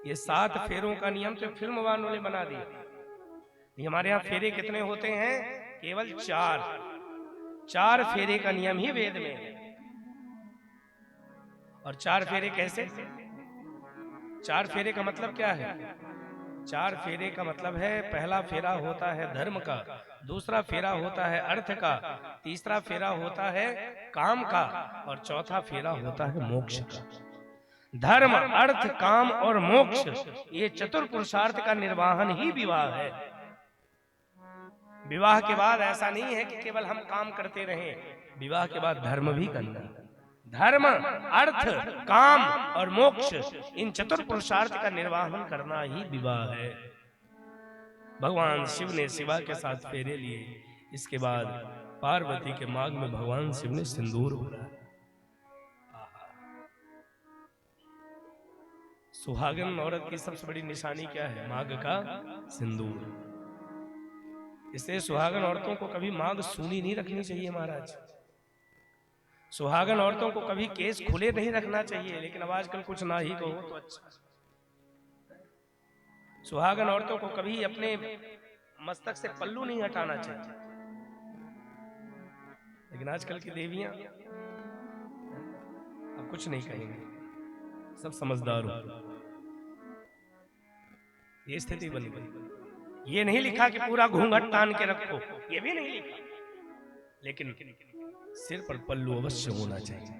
ये 7 फेरों का नियम तो फिल्म वालों ने बना दिया। ये हमारे यहाँ फेरे कितने होते हैं? केवल 4 फेरे का नियम ही वेद में है। और 4 फेरे कैसे? 4 फेरे का मतलब क्या है? 4 फेरे का मतलब है, पहला फेरा होता है धर्म का, दूसरा फेरा होता है अर्थ का, तीसरा फेरा होता है काम का, और चौथा फेरा होता है मोक्ष का। धर्म, अर्थ, काम और मोक्ष, ये चतुर पुरुषार्थ का निर्वाहन ही विवाह है। विवाह के बाद ऐसा नहीं है कि केवल हम काम करते रहें, विवाह के बाद धर्म भी करना। धर्म, अर्थ, काम और मोक्ष, इन चतुर पुरुषार्थ का निर्वाहन करना ही विवाह है। भगवान शिव ने शिवा के साथ फेरे लिए, इसके बाद पार्वती के मांग में भगवान शिव ने सिंदूर भरा। सुहागन औरत की सबसे बड़ी निशानी क्या है? मांग का सिंदूर। इसलिए सुहागन औरतों को कभी मांग सूनी नहीं रखनी चाहिए महाराज। सुहागन औरतों को कभी केस खुले नहीं रखना चाहिए, लेकिन अब आजकल कुछ ना ही कहो तो अच्छा। सुहागन औरतों को कभी अपने मस्तक से पल्लू नहीं हटाना चाहिए, लेकिन आजकल की देवियां अब कुछ नहीं कहेंगे, सब समझदार हो। ये स्थिति बन गई। ये नहीं लिखा कि पूरा घूंघट तान के रखो, ये भी नहीं लिखा, लेकिन सिर पर पल्लू अवश्य होना चाहिए।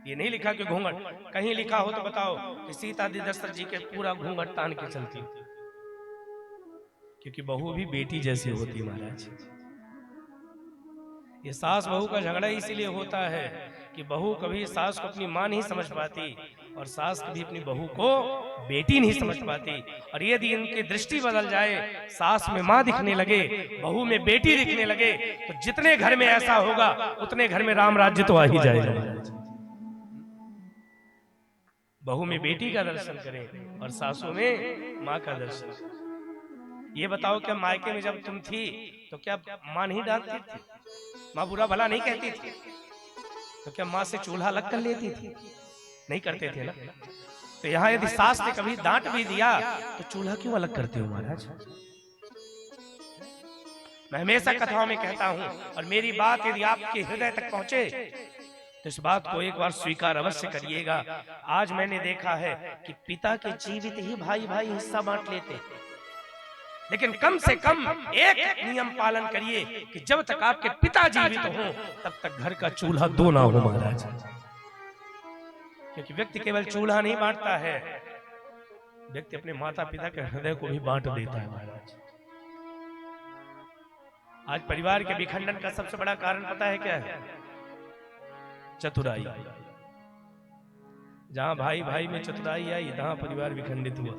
ये नहीं लिखा कि घूंघट, कहीं लिखा हो तो बताओ कि सीता दी दशरथ जी के पूरा घूंघट तान के चलती, क्योंकि बहू भी बेटी जैसी होती महाराज। ये सास बहू का झगड़ा इसीलिए होता है कि बहू कभी सास को अपनी मां नहीं समझ पाती, और सास कभी अपनी बहू को बेटी नहीं समझ पाती। और यदि इनकी दृष्टि बदल जाए, सास में मां दिखने लगे, बहू में बेटी दिखने लगे, तो जितने घर में ऐसा होगा उतने घर में राम राज्य तो आ ही जाएगा। बहू में बेटी का दर्शन करें और सासू में मां का दर्शन करें। ये बताओ, क्या मायके में जब तुम थी तो क्या मां नहीं डांटती थी? मां बुरा भला नहीं कहती थी? तो क्या मां से चूल्हा अलग कर लेती थी? नहीं करते थे ना। तो यहाँ यदि सास ने कभी डांट भी दिया तो चूल्हा क्यों अलग करते हो महाराज? मैं हमेशा कथाओं में कहता हूं, और मेरी बात यदि आपके हृदय तक पहुंचे तो इस बात को एक बार स्वीकार अवश्य करिएगा। आज मैंने देखा है कि पिता के जीवित ही भाई भाई हिस्सा बांट लेते, लेकिन कम से कम एक नियम पालन करिए कि जब तक आपके पिता जीवित हो तब तक घर का चूल्हा दो ना हो महाराज। क्योंकि व्यक्ति केवल चूल्हा नहीं बांटता है, व्यक्ति अपने माता पिता के हृदय को भी बांट देता है महाराज। आज परिवार के विखंडन का सबसे बड़ा कारण पता है क्या है? चतुराई। जहां भाई भाई में चतुराई आई, तहां परिवार विखंडित हुआ।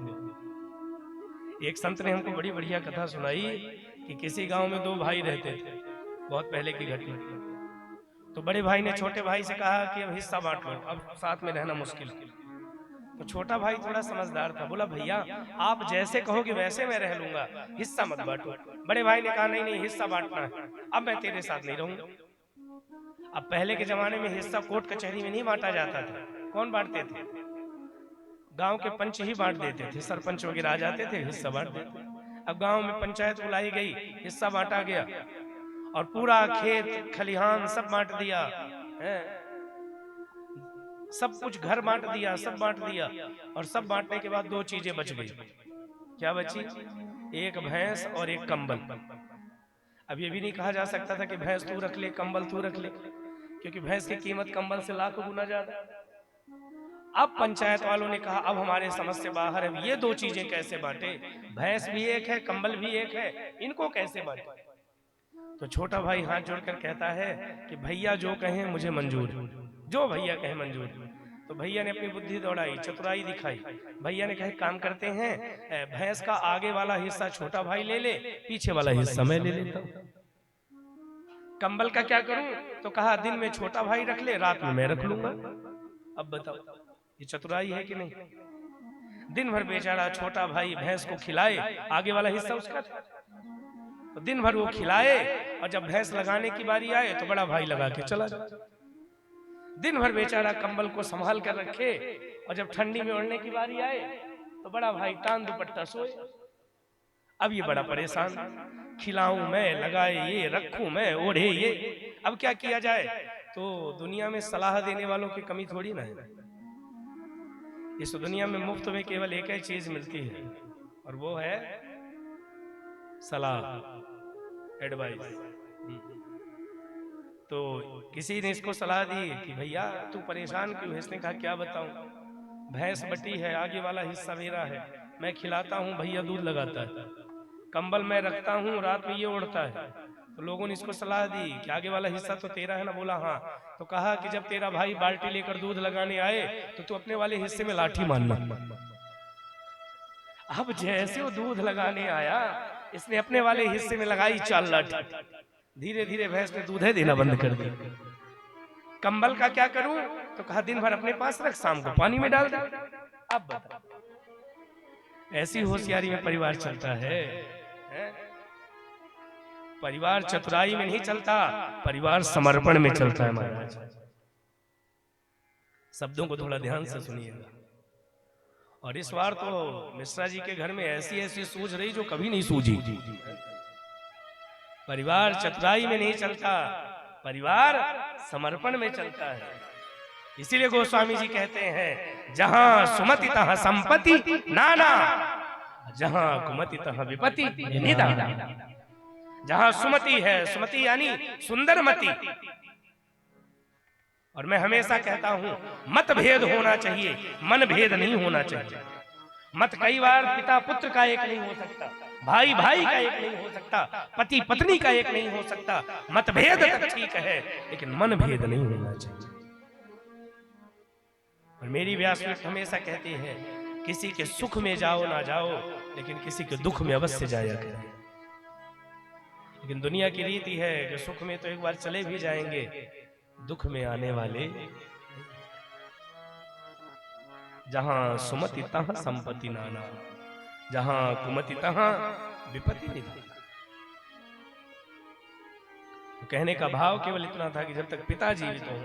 एक संत ने हमको बड़ी बढ़िया कथा सुनाई कि किसी गांव में 2 भाई रहते थे, बहुत पहले की घटना। तो बड़े भाई ने छोटे भाई से कहा कि अब हिस्सा बांट लो, अब साथ में रहना मुश्किल। तो छोटा भाई थोड़ा समझदार था, बोला भैया आप जैसे कहोगे वैसे मैं रह लूंगा, हिस्सा मत बांटो। बड़े भाई ने कहा नहीं नहीं, हिस्सा बांटना है, अब मैं तेरे साथ नहीं रहूंगा। अब पहले के जमाने में हिस्सा कोर्ट कचहरी में नहीं बांटा जाता था। कौन बांटते थे? गांव के पंच ही बांट देते थे, सरपंच वगैरह आ जाते थे, हिस्सा बांट देते। अब गांव में पंचायत बुलाई गई, हिस्सा बांटा गया, और पूरा खेत खलिहान सब बांट दिया है, सब कुछ घर बांट दिया, सब बांट दिया। और सब बांटने के बाद 2 चीजें बच गई। क्या बची? एक भैंस और एक कंबल। अब ये भी नहीं कहा जा सकता था कि भैंस तू रख ले, कंबल तू रख ले, क्योंकि भैंस की कीमत कंबल से लाखों गुना ज्यादा। अब पंचायत वालों ने कहा अब हमारे समझ से बाहर है, ये 2 चीजें कैसे बांटे? भैंस भी एक है, कंबल भी एक है, इनको कैसे बांटे? तो छोटा भाई हाथ जोड़कर कहता है कि भैया जो कहें मुझे मंजूर है, जो भैया कहें मंजूर है। तो भैया ने अपनी बुद्धि दौड़ाई, चतुराई दिखाई। भैया ने कहा काम करते हैं, भैंस का आगे वाला हिस्सा छोटा भाई ले ले, पीछे वाला हिस्सा मैं ले लेता हूं। कंबल का क्या करूं? तो कहा दिन में छोटा भाई रख ले, रात में मैं रख लूंगा। अब बताओ ये चतुराई है कि नहीं? दिन भर बेचारा छोटा भाई भैंस को खिलाए, आगे वाला हिस्सा उसका था, तो दिन भर वो खिलाए, और जब भैंस लगाने की बारी आए तो बड़ा भाई लगा के चला जाए। दिन भर बेचारा कंबल को संभाल कर रखे, और जब ठंडी में ओढ़ने की बारी आए तो बड़ा भाई तान दुपट्टा सोए। अब ये बड़ा परेशान, खिलाऊं मैं, लगाए ये, रखूं मैं, ओढ़े ये, अब क्या किया जाए। तो दुनिया में सलाह देने वालों की कमी थोड़ी ना है। इस दुनिया में मुफ्त में केवल एक ही चीज मिलती है और वो है सलाह, एडवाइस। तो किसी ने इसको सलाह दी कि भैया तू परेशान क्यों है। इसने कहा क्या बताऊं, भैंस बटी है, आगे वाला हिस्सा मेरा है, मैं खिलाता हूं, भैया दूध लगाता है, कंबल मैं रखता हूं, रात में ये ओढ़ता है। तो लोगों ने इसको सलाह दी कि आगे वाला हिस्सा तो तेरा है ना। बोला हाँ। तो कहा कि जब तेरा भाई बाल्टी लेकर दूध लगाने आए तो तू अपने वाले हिस्से में लाठी मारना। अब जैसे वो दूध लगाने आया, इसने अपने वाले हिस्से में लगाई 4 लाठी। धीरे धीरे भैंस ने दूध देना बंद कर दी। कंबल का क्या करूं, तो कहा दिन भर अपने पास रख, शाम को पानी में डाल दे। अब बता, ऐसी होशियारी में परिवार चलता है? परिवार चतुराई में नहीं चलता, परिवार समर्पण में चलता है महाराज। शब्दों को थोड़ा ध्यान से सुनिएगा। और इस बार तो मिश्रा जी के घर में ऐसी ऐसी सूझ रही जो कभी नहीं सूझी। परिवार चतुराई में नहीं चलता, परिवार समर्पण में चलता है। इसीलिए गोस्वामी जी कहते हैं जहां सुमति तहां संपत्ति नाना, जहां कुमति तहां विपत्ति निदाना। जहां सुमति है, सुमति यानी सुंदरमति। और मैं हमेशा कहता हूं मत भेद होना चाहिए, मन भेद नहीं होना चाहिए। मत कई बार पिता पुत्र का एक नहीं हो सकता, भाई भाई का एक नहीं हो सकता, पति पत्नी का एक नहीं हो सकता। मतभेद तक ठीक है लेकिन मन भेद नहीं होना चाहिए। और मेरी व्यासपीठ हमेशा कहती है किसी के सुख में जाओ ना जाओ, लेकिन किसी के दुख में अवश्य जाया करें। लेकिन दुनिया की रीति है कि सुख में तो एक बार चले भी जाएंगे, दुख में आने वाले। जहां सुमति तहां संपत्ति नाना, जहां कुमति तहां विपत्ति निधाना। तो कहने का भाव केवल इतना था कि जब तक पिता जीवित हो